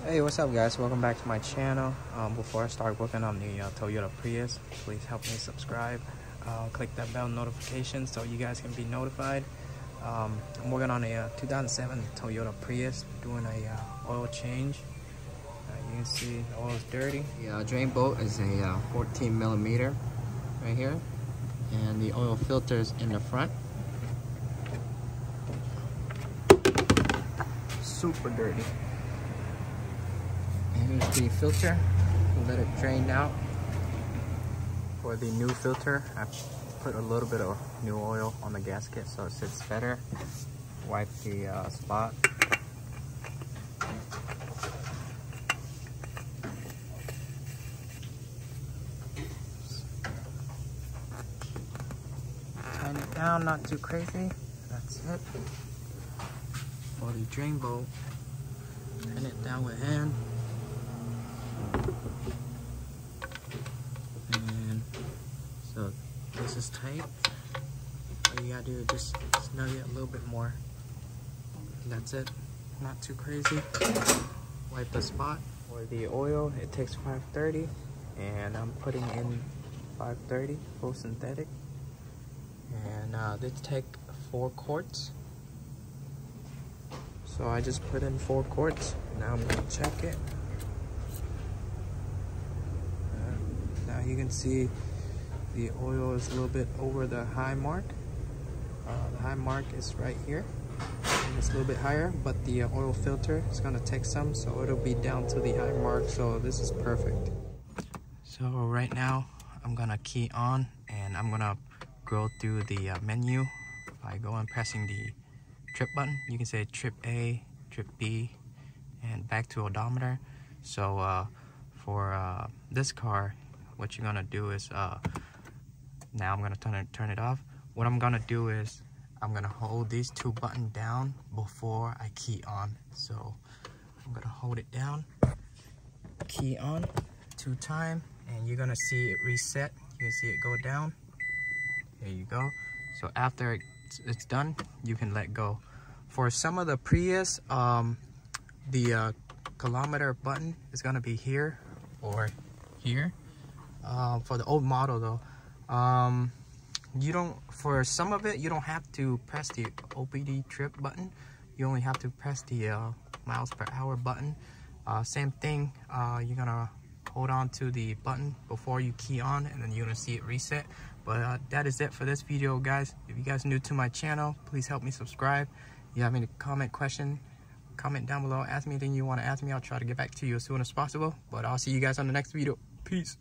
Hey, what's up guys, welcome back to my channel. Before I start working on the Toyota Prius, please help me subscribe, click that bell notification so you guys can be notified. I'm working on a 2007 Toyota Prius, doing a oil change. You can see the oil is dirty. The drain bolt is a 14 millimeter right here, and the oil filter is in the front. Super dirty. And here's the filter. Let it drain out. For the new filter, I put a little bit of new oil on the gasket so it sits better. Wipe the spot. Tighten it down, not too crazy. That's it. For the drain bolt, tighten it down with hand. And so this is tight. All you gotta do is just snug it a little bit more. That's it. Not too crazy. Wipe the spot. For the oil, it takes 530, and I'm putting in 530 full synthetic. And this take 4 quarts. So I just put in 4 quarts. Now I'm gonna check it. Now you can see the oil is a little bit over the high mark. The high mark is right here. And it's a little bit higher, but the oil filter is gonna take some, so it'll be down to the high mark. So this is perfect. So right now I'm gonna key on, and I'm gonna go through the menu by going pressing the trip button. You can say trip A, trip B, and back to odometer. So for this car, what you're gonna do is now I'm gonna turn it off. What I'm gonna do is I'm gonna hold these 2 buttons down before I key on. So I'm gonna hold it down, key on 2 times, and you're gonna see it reset. You can see it go down. There you go. So after it's done, you can let go. For some of the Prius, the kilometer button is gonna be here or here. For the old model though, you don't, for some of it you don't have to press the OBD trip button. You only have to press the miles per hour button. Same thing, you're gonna hold on to the button before you key on, and then you're gonna see it reset. But that is it for this video, guys. If you guys are new to my channel, please help me subscribe. If you have any question, comment down below. Ask me anything you want to ask me. I'll try to get back to you as soon as possible. But I'll see you guys on the next video. Peace.